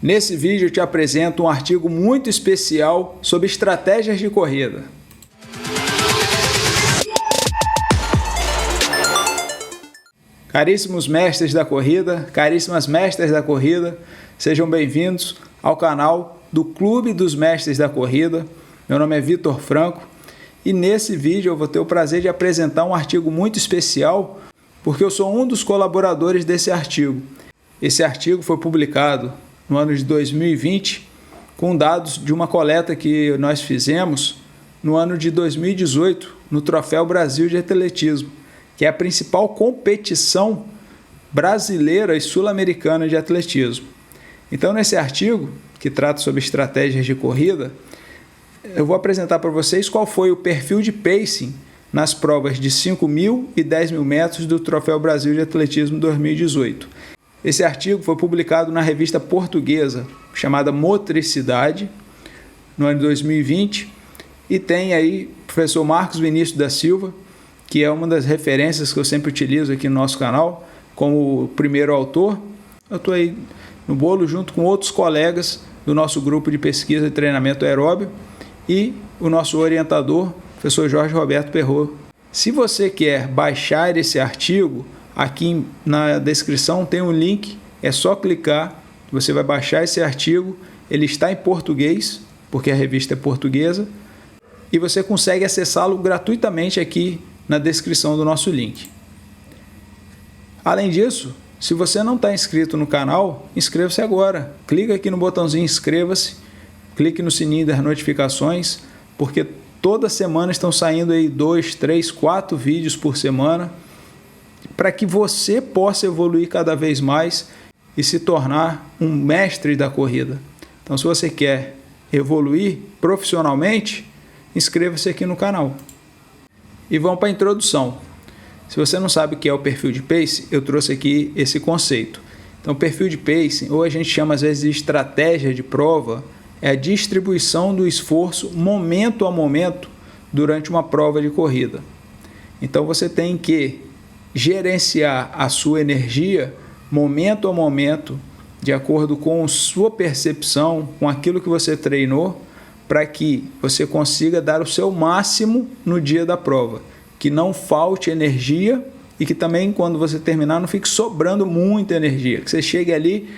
Nesse vídeo eu te apresento um artigo muito especial sobre estratégias de corrida. Caríssimos mestres da corrida, caríssimas mestras da corrida, sejam bem-vindos ao canal do Clube dos Mestres da Corrida. Meu nome é Vitor Franco e nesse vídeo eu vou ter o prazer de apresentar um artigo muito especial porque eu sou um dos colaboradores desse artigo. Esse artigo foi publicado no ano de 2020 com dados de uma coleta que nós fizemos no ano de 2018 no Troféu Brasil de Atletismo, que é a principal competição brasileira e sul-americana de atletismo. Então, nesse artigo, que trata sobre estratégias de corrida, eu vou apresentar para vocês qual foi o perfil de pacing nas provas de 5.000 e 10.000 metros do Troféu Brasil de Atletismo 2018. Esse artigo foi publicado na revista portuguesa chamada Motricidade, no ano de 2020, e tem aí o professor Marcos Vinícius da Silva, que é uma das referências que eu sempre utilizo aqui no nosso canal, como o primeiro autor. Eu estou aí no bolo junto com outros colegas do nosso grupo de pesquisa e treinamento aeróbio e o nosso orientador, professor Jorge Roberto Perrot. Se você quer baixar esse artigo, aqui na descrição tem um link, é só clicar, você vai baixar esse artigo, ele está em português, porque a revista é portuguesa, e você consegue acessá-lo gratuitamente aqui na descrição do nosso link. Além disso, se você não está inscrito no canal, inscreva-se agora. Clica aqui no botãozinho inscreva-se, clique no sininho das notificações, porque toda semana estão saindo aí 2, 3, 4 vídeos por semana, para que você possa evoluir cada vez mais e se tornar um mestre da corrida. Então, se você quer evoluir profissionalmente, inscreva-se aqui no canal. E vamos para a introdução. Se você não sabe o que é o perfil de pace, eu trouxe aqui esse conceito. Então, o perfil de pace, ou a gente chama às vezes de estratégia de prova, é a distribuição do esforço momento a momento durante uma prova de corrida. Então, você tem que gerenciar a sua energia momento a momento, de acordo com sua percepção, com aquilo que você treinou, para que você consiga dar o seu máximo no dia da prova, que não falte energia e que também quando você terminar não fique sobrando muita energia, que você chegue ali,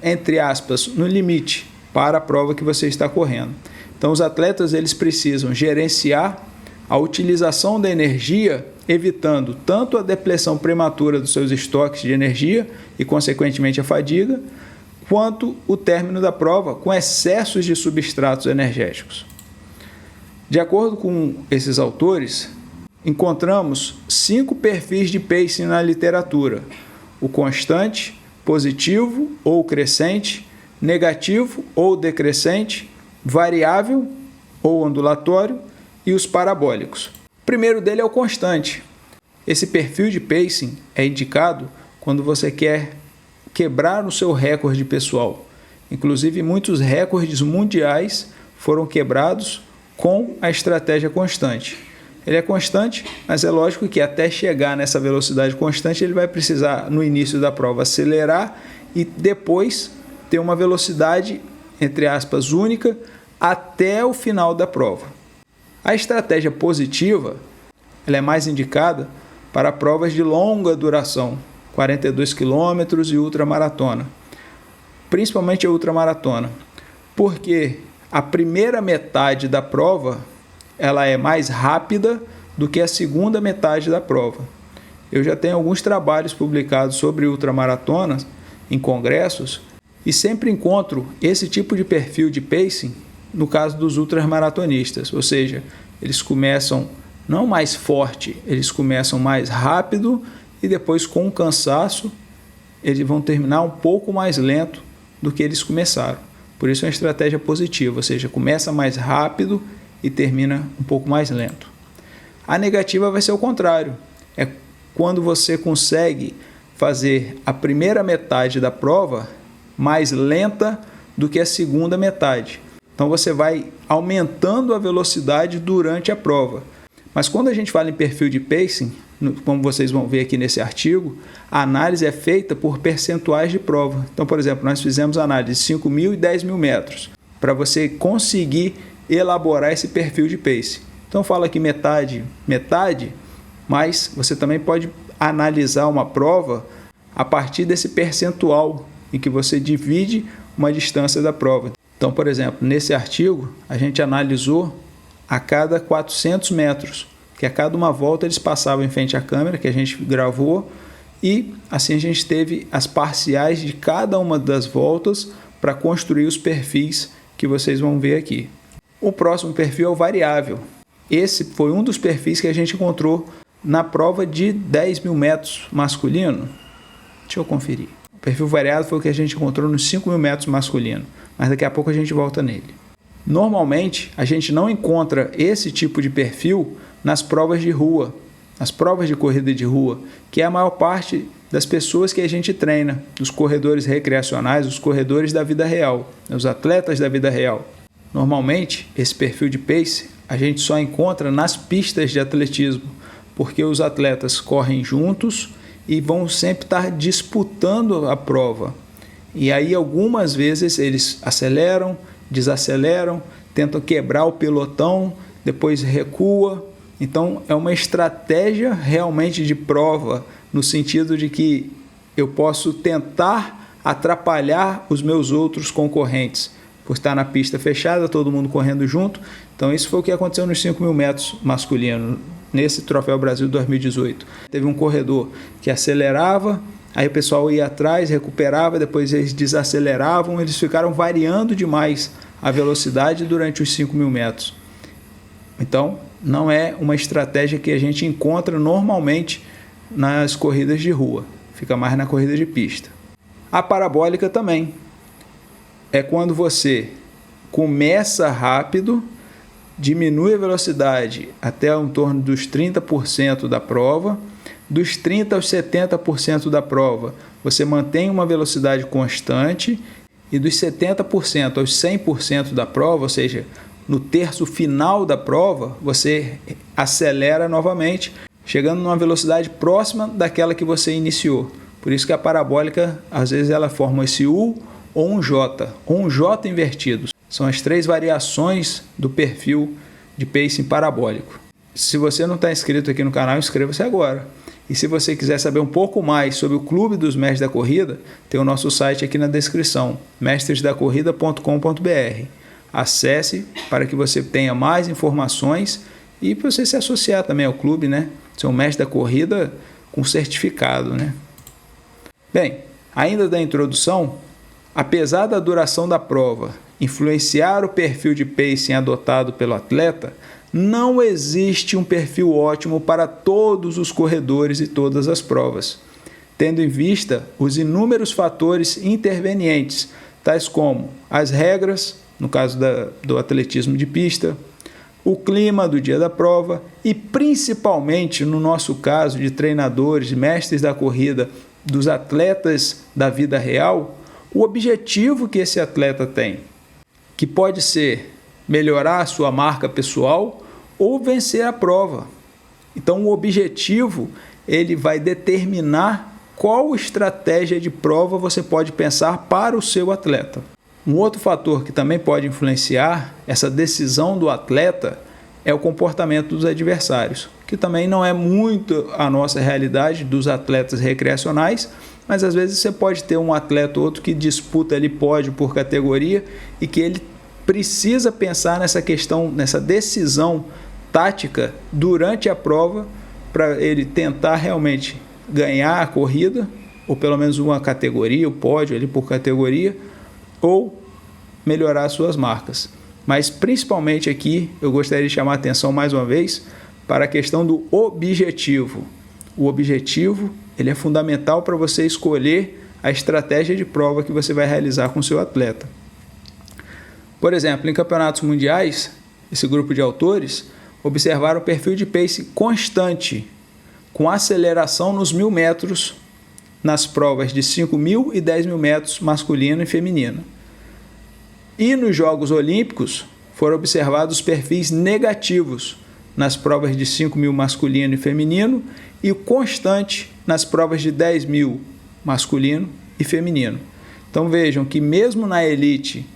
entre aspas, no limite para a prova que você está correndo. Então os atletas eles precisam gerenciar a utilização da energia, evitando tanto a depleção prematura dos seus estoques de energia e consequentemente a fadiga, quanto o término da prova com excessos de substratos energéticos. De acordo com esses autores, encontramos 5 perfis de pacing na literatura: o constante, positivo ou crescente, negativo ou decrescente, variável ou ondulatório e os parabólicos. O primeiro dele é o constante. Esse perfil de pacing é indicado quando você quer quebrar o seu recorde pessoal. Inclusive, muitos recordes mundiais foram quebrados com a estratégia constante. Ele é constante, mas é lógico que até chegar nessa velocidade constante, ele vai precisar, no início da prova, acelerar e depois ter uma velocidade, entre aspas, única até o final da prova. A estratégia positiva ela é mais indicada para provas de longa duração, 42 km e ultramaratona, principalmente a ultramaratona, porque a primeira metade da prova ela é mais rápida do que a segunda metade da prova. Eu já tenho alguns trabalhos publicados sobre ultramaratonas em congressos e sempre encontro esse tipo de perfil de pacing no caso dos ultramaratonistas, ou seja, eles começam não mais forte, eles começam mais rápido e depois com o cansaço eles vão terminar um pouco mais lento do que eles começaram. Por isso é uma estratégia positiva, ou seja, começa mais rápido e termina um pouco mais lento. A negativa vai ser o contrário, é quando você consegue fazer a primeira metade da prova mais lenta do que a segunda metade. Então você vai aumentando a velocidade durante a prova. Mas quando a gente fala em perfil de pacing, como vocês vão ver aqui nesse artigo, a análise é feita por percentuais de prova. Então, por exemplo, nós fizemos análise de 5.000 e 10.000 metros, para você conseguir elaborar esse perfil de pace. Então, fala aqui metade, mas você também pode analisar uma prova a partir desse percentual em que você divide uma distância da prova. Então, por exemplo, nesse artigo, a gente analisou a cada 400 metros, que a cada uma volta eles passavam em frente à câmera, que a gente gravou, e assim a gente teve as parciais de cada uma das voltas para construir os perfis que vocês vão ver aqui. O próximo perfil é o variável. Esse foi um dos perfis que a gente encontrou na prova de 10.000 metros masculino. Deixa eu conferir. O perfil variável foi o que a gente encontrou nos 5.000 metros masculino, mas daqui a pouco a gente volta nele. Normalmente, a gente não encontra esse tipo de perfil nas provas de rua, nas provas de corrida de rua, que é a maior parte das pessoas que a gente treina, os corredores recreacionais, os corredores da vida real, os atletas da vida real. Normalmente, esse perfil de pace a gente só encontra nas pistas de atletismo, porque os atletas correm juntos e vão sempre estar disputando a prova. E aí, algumas vezes, eles aceleram, desaceleram, tentam quebrar o pelotão, depois recua. Então, é uma estratégia realmente de prova, no sentido de que eu posso tentar atrapalhar os meus outros concorrentes, por estar na pista fechada, todo mundo correndo junto. Então, isso foi o que aconteceu nos 5.000 metros masculino, nesse Troféu Brasil 2018. Teve um corredor que acelerava, aí o pessoal ia atrás, recuperava, depois eles desaceleravam, eles ficaram variando demais a velocidade durante os 5.000 metros. Então, não é uma estratégia que a gente encontra normalmente nas corridas de rua, fica mais na corrida de pista. A parabólica também é quando você começa rápido, diminui a velocidade até em torno dos 30% da prova, dos 30% aos 70% da prova você mantém uma velocidade constante, e dos 70% aos 100% da prova, ou seja, no terço final da prova, você acelera novamente, chegando numa velocidade próxima daquela que você iniciou. Por isso que a parabólica, às vezes, ela forma esse U ou um J, ou um J invertido. São as 3 variações do perfil de pacing parabólico. Se você não está inscrito aqui no canal, inscreva-se agora. E se você quiser saber um pouco mais sobre o Clube dos Mestres da Corrida, tem o nosso site aqui na descrição, mestresdacorrida.com.br. Acesse para que você tenha mais informações e para você se associar também ao clube, né? Ser um mestre da corrida com certificado, né? Bem, ainda da introdução, apesar da duração da prova influenciar o perfil de pacing adotado pelo atleta, não existe um perfil ótimo para todos os corredores e todas as provas, tendo em vista os inúmeros fatores intervenientes, tais como as regras, no caso do atletismo de pista, o clima do dia da prova e, principalmente, no nosso caso de treinadores, mestres da corrida, dos atletas da vida real, o objetivo que esse atleta tem, que pode ser melhorar a sua marca pessoal ou vencer a prova. Então, o objetivo ele vai determinar qual estratégia de prova você pode pensar para o seu atleta. Um outro fator que também pode influenciar essa decisão do atleta é o comportamento dos adversários, que também não é muito a nossa realidade dos atletas recreacionais, mas às vezes você pode ter um atleta ou outro que disputa ali pódio por categoria e que ele precisa pensar nessa questão, nessa decisão tática durante a prova para ele tentar realmente ganhar a corrida, ou pelo menos uma categoria, o pódio ali por categoria, ou melhorar suas marcas. Mas principalmente aqui eu gostaria de chamar a atenção mais uma vez para a questão do objetivo. O objetivo ele é fundamental para você escolher a estratégia de prova que você vai realizar com o seu atleta. Por exemplo, em campeonatos mundiais, esse grupo de autores observaram o perfil de pace constante, com aceleração nos 1.000 metros nas provas de 5.000 e 10.000 metros masculino e feminino. E nos Jogos Olímpicos foram observados perfis negativos, nas provas de 5.000 masculino e feminino e constante nas provas de 10.000 masculino e feminino. Então vejam que mesmo na elite,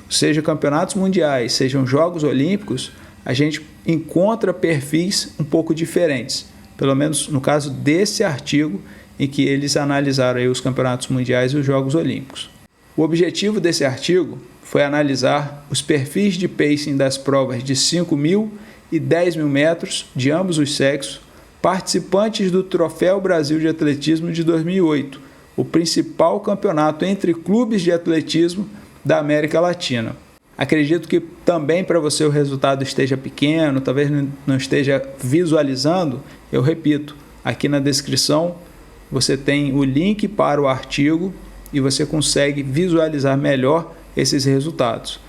seja campeonatos mundiais, sejam Jogos Olímpicos, a gente encontra perfis um pouco diferentes, pelo menos no caso desse artigo em que eles analisaram aí os campeonatos mundiais e os Jogos Olímpicos. O objetivo desse artigo foi analisar os perfis de pacing das provas de 5.000 e 10.000 metros de ambos os sexos, participantes do Troféu Brasil de Atletismo de 2008, o principal campeonato entre clubes de atletismo da América Latina. Acredito que também para você o resultado esteja pequeno, talvez não esteja visualizando. Eu repito, aqui na descrição você tem o link para o artigo e você consegue visualizar melhor esses resultados.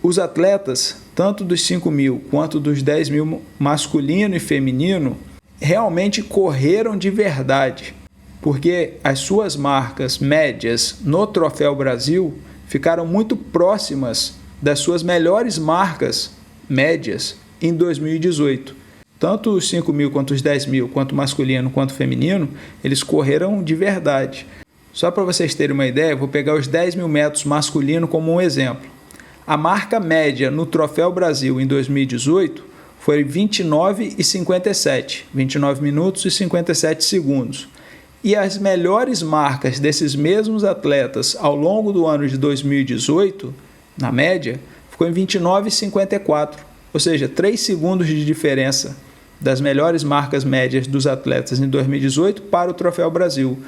Os atletas, tanto dos 5.000 quanto dos 10.000 masculino e feminino, realmente correram de verdade, porque as suas marcas médias no Troféu Brasil ficaram muito próximas das suas melhores marcas médias em 2018. Tanto os 5.000 quanto os 10.000, quanto masculino quanto feminino, eles correram de verdade. Só para vocês terem uma ideia, eu vou pegar os 10.000 metros masculino como um exemplo. A marca média no Troféu Brasil em 2018 foi 29,57, 29 minutos e 57 segundos. E as melhores marcas desses mesmos atletas ao longo do ano de 2018, na média, ficou em 29,54, ou seja, 3 segundos de diferença das melhores marcas médias dos atletas em 2018 para o Troféu Brasil.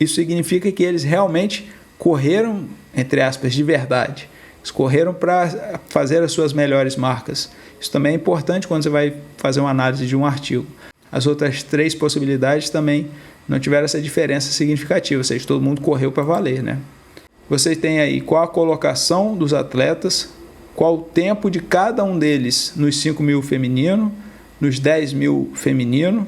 Isso significa que eles realmente correram, entre aspas, de verdade. Eles correram para fazer as suas melhores marcas. Isso também é importante quando você vai fazer uma análise de um artigo. As outras 3 possibilidades também não tiveram essa diferença significativa, ou seja, todo mundo correu para valer, né? Vocês têm aí qual a colocação dos atletas, qual o tempo de cada um deles nos 5.000 feminino, nos 10.000 feminino.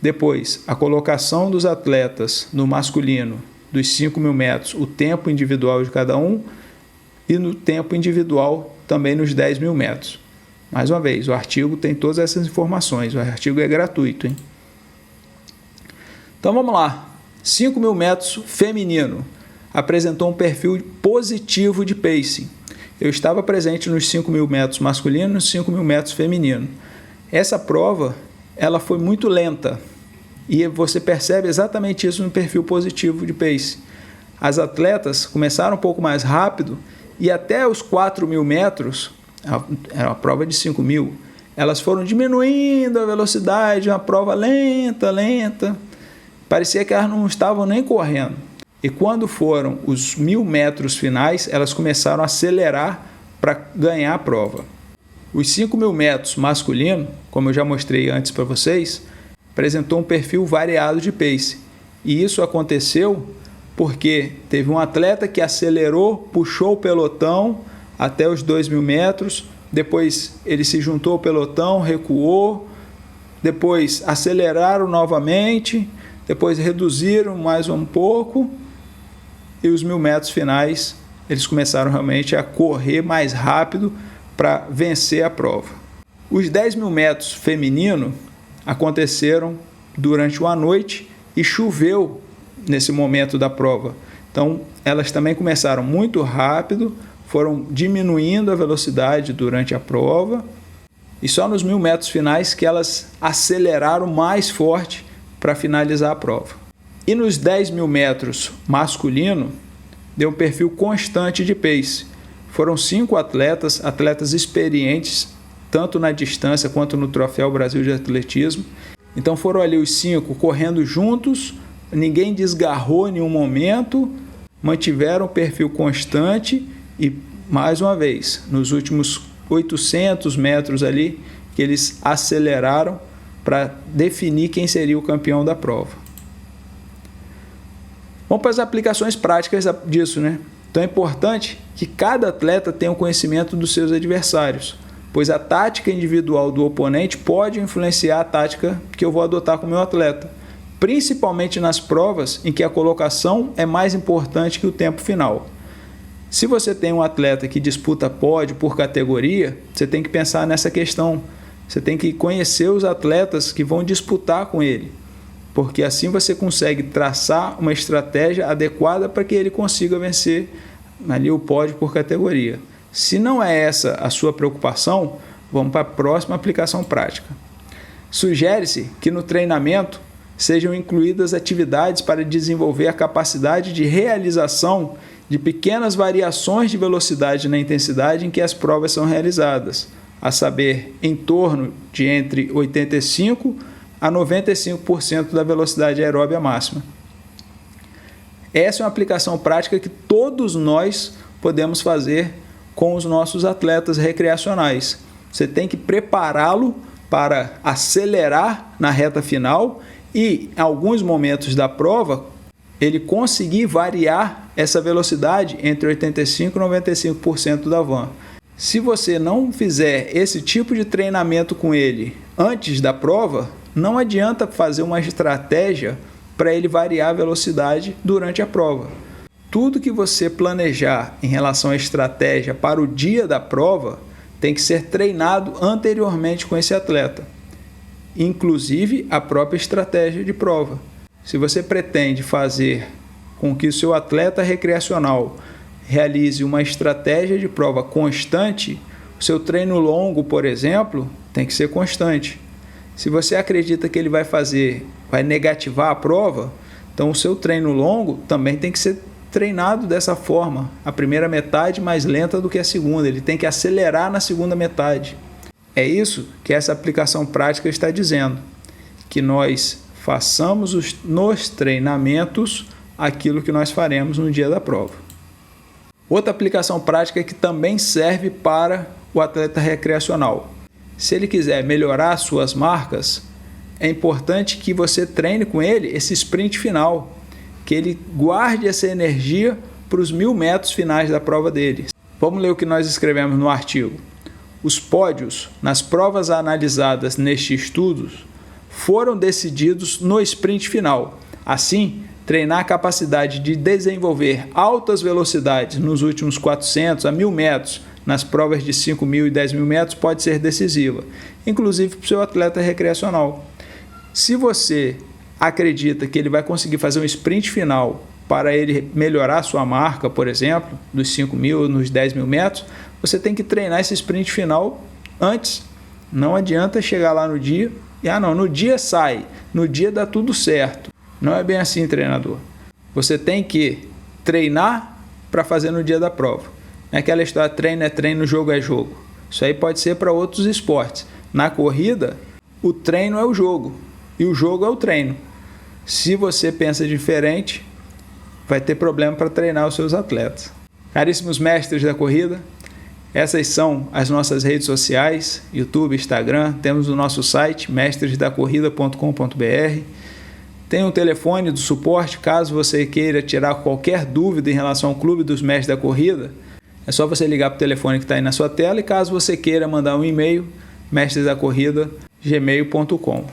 Depois, a colocação dos atletas no masculino, dos 5.000 metros, o tempo individual de cada um, e no tempo individual também nos 10.000 metros. Mais uma vez, o artigo tem todas essas informações, o artigo é gratuito, hein? Então vamos lá, 5.000 metros feminino, apresentou um perfil positivo de pacing. Eu estava presente nos 5.000 metros masculino e nos 5.000 metros feminino. Essa prova, ela foi muito lenta, e você percebe exatamente isso no perfil positivo de pace. As atletas começaram um pouco mais rápido e até os 4.000 metros, era uma prova de 5.000, elas foram diminuindo a velocidade, uma prova lenta. Parecia que elas não estavam nem correndo. E quando foram os 1.000 metros finais, elas começaram a acelerar para ganhar a prova. Os 5.000 metros masculino, como eu já mostrei antes para vocês, apresentou um perfil variado de pace. E isso aconteceu porque teve um atleta que acelerou, puxou o pelotão até os 2.000 metros, depois ele se juntou ao pelotão, recuou, depois aceleraram novamente, depois reduziram mais um pouco e os 1.000 metros finais eles começaram realmente a correr mais rápido para vencer a prova. Os 10.000 metros feminino aconteceram durante uma noite e choveu nesse momento da prova. Então, elas também começaram muito rápido, foram diminuindo a velocidade durante a prova e só nos 1.000 metros finais que elas aceleraram mais forte para finalizar a prova. E nos 10.000 metros masculino, deu um perfil constante de pace. Foram 5 atletas experientes, tanto na distância quanto no Troféu Brasil de Atletismo. Então foram ali os 5 correndo juntos, ninguém desgarrou em nenhum momento, mantiveram o perfil constante e, mais uma vez, nos últimos 800 metros ali, que eles aceleraram para definir quem seria o campeão da prova. Vamos para as aplicações práticas disso, né? Então é importante que cada atleta tenha um conhecimento dos seus adversários, pois a tática individual do oponente pode influenciar a tática que eu vou adotar com o meu atleta, principalmente nas provas em que a colocação é mais importante que o tempo final. Se você tem um atleta que disputa pódio por categoria, você tem que pensar nessa questão Você tem que conhecer os atletas que vão disputar com ele, porque assim você consegue traçar uma estratégia adequada para que ele consiga vencer ali o pódio por categoria. Se não é essa a sua preocupação, vamos para a próxima aplicação prática. Sugere-se que no treinamento sejam incluídas atividades para desenvolver a capacidade de realização de pequenas variações de velocidade na intensidade em que as provas são realizadas, a saber, em torno de entre 85% a 95% da velocidade aeróbica máxima. Essa é uma aplicação prática que todos nós podemos fazer com os nossos atletas recreacionais. Você tem que prepará-lo para acelerar na reta final e, em alguns momentos da prova, ele conseguir variar essa velocidade entre 85% e 95% da van. Se você não fizer esse tipo de treinamento com ele antes da prova, não adianta fazer uma estratégia para ele variar a velocidade durante a prova. Tudo que você planejar em relação à estratégia para o dia da prova tem que ser treinado anteriormente com esse atleta, inclusive a própria estratégia de prova. Se você pretende fazer com que o seu atleta recreacional realize uma estratégia de prova constante, o seu treino longo, por exemplo, tem que ser constante. Se você acredita que ele vai negativar a prova, então o seu treino longo também tem que ser treinado dessa forma. A primeira metade mais lenta do que a segunda, ele tem que acelerar na segunda metade. É isso que essa aplicação prática está dizendo, que nós façamos nos treinamentos aquilo que nós faremos no dia da prova. Outra aplicação prática que também serve para o atleta recreacional. Se ele quiser melhorar suas marcas, é importante que você treine com ele esse sprint final, que ele guarde essa energia para os 1000 metros finais da prova dele. Vamos ler o que nós escrevemos no artigo. Os pódios nas provas analisadas neste estudo foram decididos no sprint final. Assim, treinar a capacidade de desenvolver altas velocidades nos últimos 400 a 1000 metros nas provas de 5.000 e 10.000 metros pode ser decisiva, inclusive para o seu atleta recreacional. Se você acredita que ele vai conseguir fazer um sprint final para ele melhorar sua marca, por exemplo, dos 5.000, nos 10.000 metros, você tem que treinar esse sprint final antes. Não adianta chegar lá no dia e, no dia sai, no dia dá tudo certo. Não é bem assim, treinador. Você tem que treinar para fazer no dia da prova. Não é aquela história, treino é treino, jogo é jogo. Isso aí pode ser para outros esportes. Na corrida, o treino é o jogo e o jogo é o treino. Se você pensa diferente, vai ter problema para treinar os seus atletas. Caríssimos mestres da corrida, essas são as nossas redes sociais, YouTube, Instagram, temos o nosso site, mestresdacorrida.com.br. Tem um telefone do suporte, caso você queira tirar qualquer dúvida em relação ao Clube dos Mestres da Corrida, é só você ligar para o telefone que está aí na sua tela e caso você queira mandar um e-mail, mestresdacorrida@gmail.com.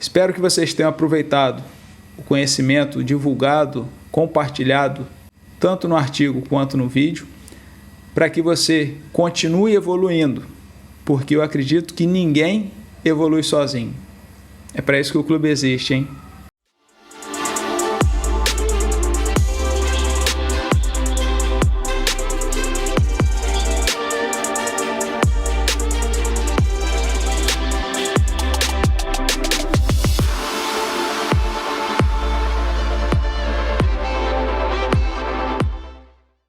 Espero que vocês tenham aproveitado o conhecimento divulgado, compartilhado, tanto no artigo quanto no vídeo, para que você continue evoluindo, porque eu acredito que ninguém evolui sozinho. É para isso que o clube existe, hein?